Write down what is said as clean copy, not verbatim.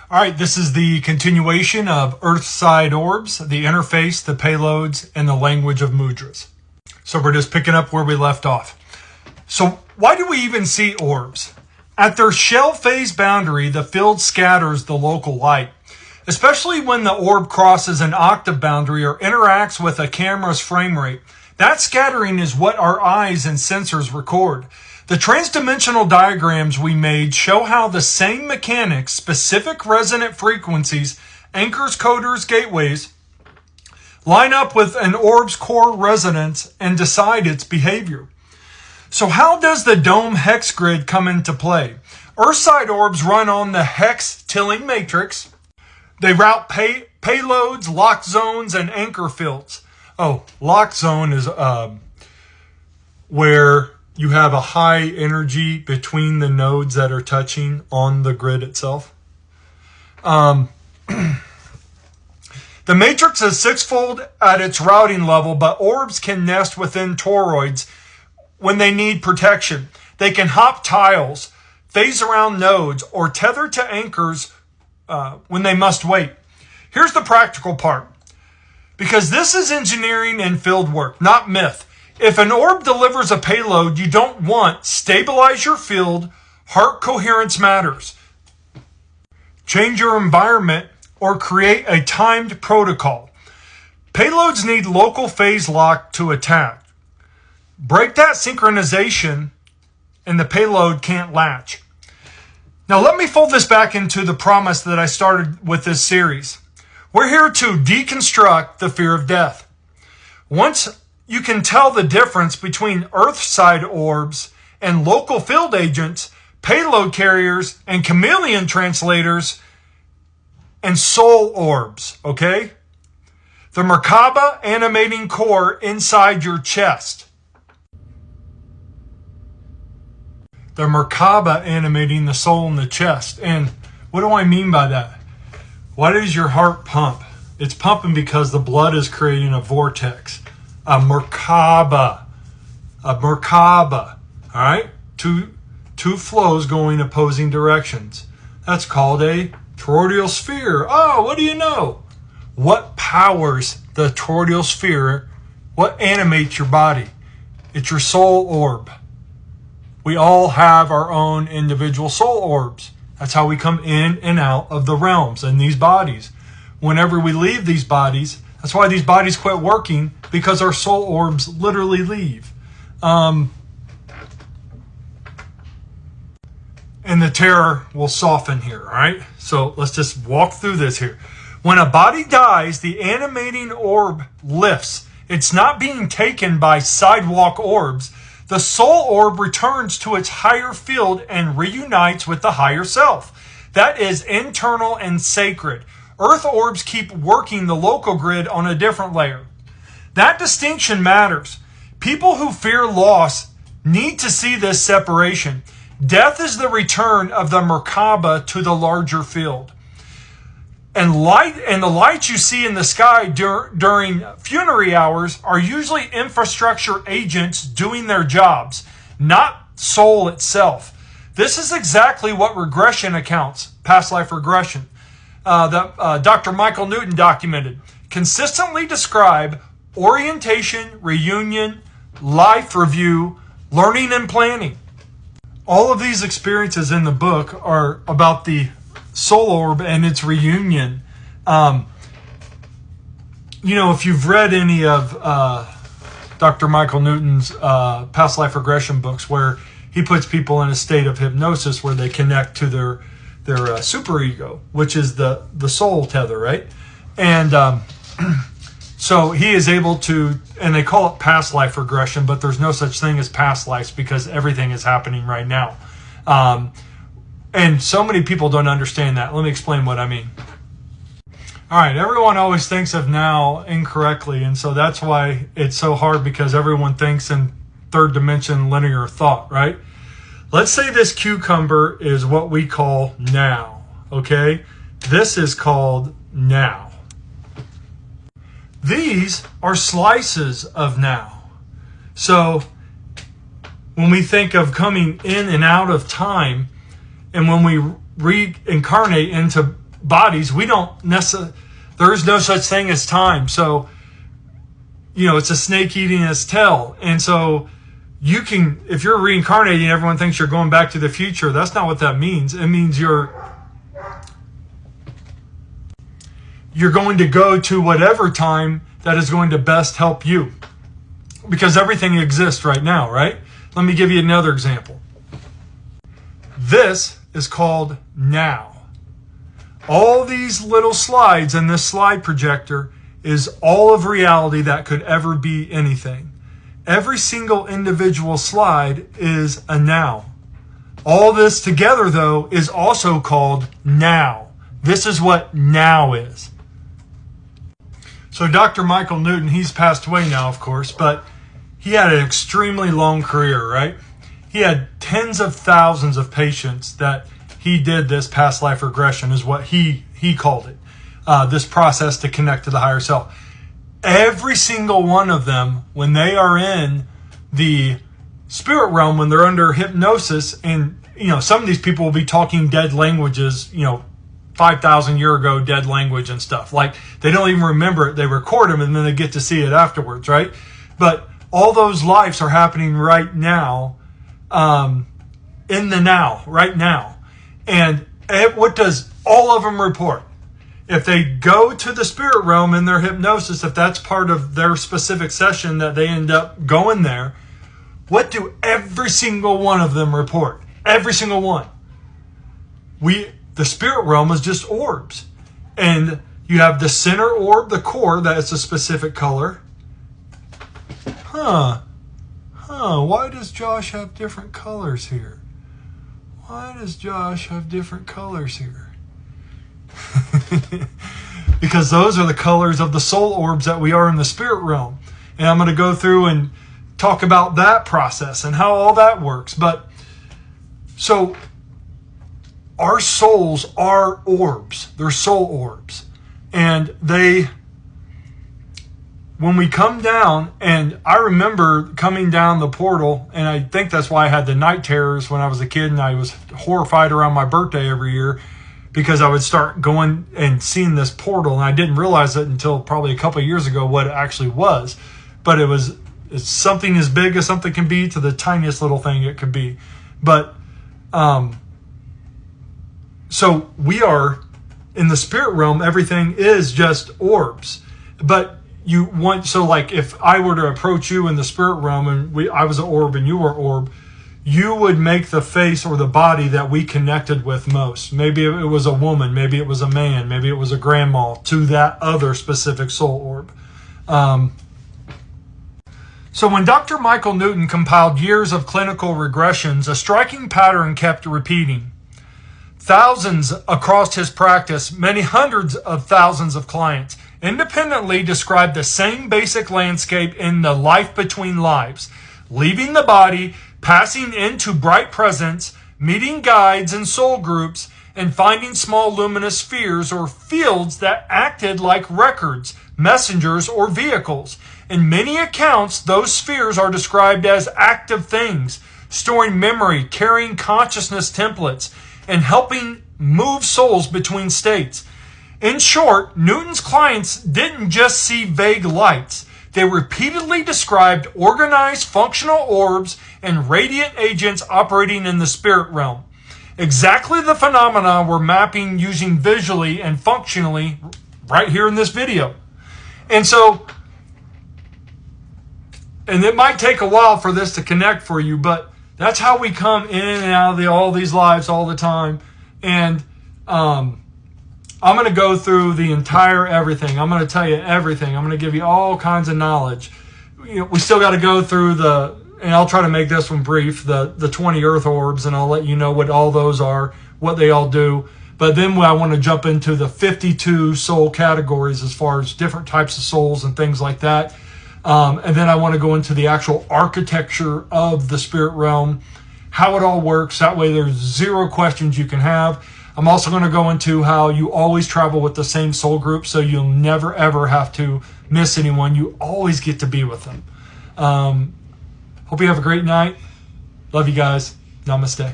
All right, this is the continuation of Earthside Orbs, the interface, the payloads, and the language of Mudras. So we're just picking up where we left off. So why do we even see orbs? At their shell phase boundary, the field scatters the local light, especially when the orb crosses an octave boundary or interacts with a camera's frame rate. That scattering is what our eyes and sensors record. The transdimensional diagrams we made show how the same mechanics, specific resonant frequencies, anchors, coders, gateways, line up with an orb's core resonance and decide its behavior. So how does the dome hex grid come into play? Earthside orbs run on the hex tilling matrix. They route payloads, lock zones, and anchor fields. Oh, lock zone is where you have a high energy between the nodes that are touching on the grid itself. The matrix is sixfold at its routing level, but orbs can nest within toroids when they need protection. They can hop tiles, phase around nodes, or tether to anchors when they must wait. Here's the practical part, because this is engineering and field work, not myth. If an orb delivers a payload you don't want, stabilize your field. Heart coherence matters. Change your environment or create a timed protocol. Payloads need local phase lock to attack. Break that synchronization and the payload can't latch. Now let me fold this back into the promise that I started with this series. We're here to deconstruct the fear of death. Once you can tell the difference between Earthside orbs and local field agents, payload carriers, and chameleon translators, and soul orbs, okay? The Merkaba animating core inside your chest. The Merkaba animating the soul in the chest. And what do I mean by that? Why does your heart pump? It's pumping because the blood is creating a vortex. A Merkaba, all right? Two flows going opposing directions. That's called a toroidal sphere. Oh, what do you know? What powers the toroidal sphere? What animates your body? It's your soul orb. We all have our own individual soul orbs. That's how we come in and out of the realms and these bodies. Whenever we leave these bodies, that's why these bodies quit working, because our soul orbs literally leave. And the terror will soften here, all right? So let's just walk through this here. When a body dies, the animating orb lifts. It's not being taken by sidewalk orbs. The soul orb returns to its higher field and reunites with the higher self. That is internal and sacred. Earth orbs keep working the local grid on a different layer. That distinction matters. People who fear loss need to see this separation. Death is the return of the Merkaba to the larger field. And the lights you see in the sky during funerary hours are usually infrastructure agents doing their jobs, not soul itself. This is exactly what regression accounts, past life regression, that Dr. Michael Newton documented, consistently describe orientation, reunion, life review, learning, and planning. All of these experiences in the book are about the soul orb and its reunion. If you've read any of Dr. Michael Newton's past life regression books, where he puts people in a state of hypnosis where they connect to their superego, which is the soul tether, right? And so he is able to, and they call it past life regression, but there's no such thing as past lives because everything is happening right now. And so many people don't understand that. Let me explain what I mean. All right, everyone always thinks of now incorrectly, and so that's why it's so hard, because everyone thinks in third dimension linear thought, right? Let's say this cucumber is what we call now, okay? This is called now. These are slices of now. So when we think of coming in and out of time, and when we reincarnate into bodies, we don't necessarily, there is no such thing as time. So, it's a snake eating its tail. And so you can, if you're reincarnating, everyone thinks you're going back to the future. That's not what that means. It means you're going to go to whatever time that is going to best help you. Because everything exists right now, right? Let me give you another example. This is called now. All these little slides in this slide projector is all of reality that could ever be anything. Every single individual slide is a now. All this together, though, is also called now. This is what now is. So Dr. Michael Newton, he's passed away now, of course, but he had an extremely long career, right? He had tens of thousands of patients that he did this past life regression, is what he called it. This process to connect to the higher self. Every single one of them, when they are in the spirit realm, when they're under hypnosis, and some of these people will be talking dead languages, 5,000 year ago dead language and stuff. Like, they don't even remember it. They record them and then they get to see it afterwards, right? But all those lives are happening right now, in the now, right now. And what does all of them report? If they go to the spirit realm in their hypnosis, if that's part of their specific session that they end up going there, what do every single one of them report? Every single one. The spirit realm is just orbs. And you have the center orb, the core, that is a specific color. Why does Josh have different colors here? Because those are the colors of the soul orbs that we are in the spirit realm. And I'm going to go through and talk about that process and how all that works. But so our souls are orbs. They're soul orbs. And when we come down, and I remember coming down the portal, and I think that's why I had the night terrors when I was a kid, and I was horrified around my birthday every year, because I would start going and seeing this portal, and I didn't realize it until probably a couple of years ago what it actually was. But it's something as big as something can be to the tiniest little thing it could be. But so we are in the spirit realm. Everything is just orbs. But like if I were to approach you in the spirit realm and I was an orb and you were an orb, you would make the face or the body that we connected with most. Maybe it was a woman, maybe it was a man, maybe it was a grandma to that other specific soul orb. So when Dr. Michael Newton compiled years of clinical regressions, a striking pattern kept repeating. Thousands across his practice, many hundreds of thousands of clients, independently described the same basic landscape in the life between lives, leaving the body, passing into bright presence, meeting guides and soul groups, and finding small luminous spheres or fields that acted like records, messengers, or vehicles. In many accounts, those spheres are described as active things, storing memory, carrying consciousness templates, and helping move souls between states. In short, Newton's clients didn't just see vague lights. They repeatedly described organized functional orbs and radiant agents operating in the spirit realm. Exactly the phenomena we're mapping using visually and functionally right here in this video. And it might take a while for this to connect for you, but that's how we come in and out of all these lives all the time. And I'm going to go through the entire everything. I'm going to tell you everything. I'm going to give you all kinds of knowledge. We still got to go through and I'll try to make this one brief, the 20 earth orbs, and I'll let you know what all those are, what they all do. But then I want to jump into the 52 soul categories as far as different types of souls and things like that. And then I want to go into the actual architecture of the spirit realm, how it all works. That way there's zero questions you can have. I'm also going to go into how you always travel with the same soul group, so you'll never, ever have to miss anyone. You always get to be with them. Hope you have a great night. Love you guys. Namaste.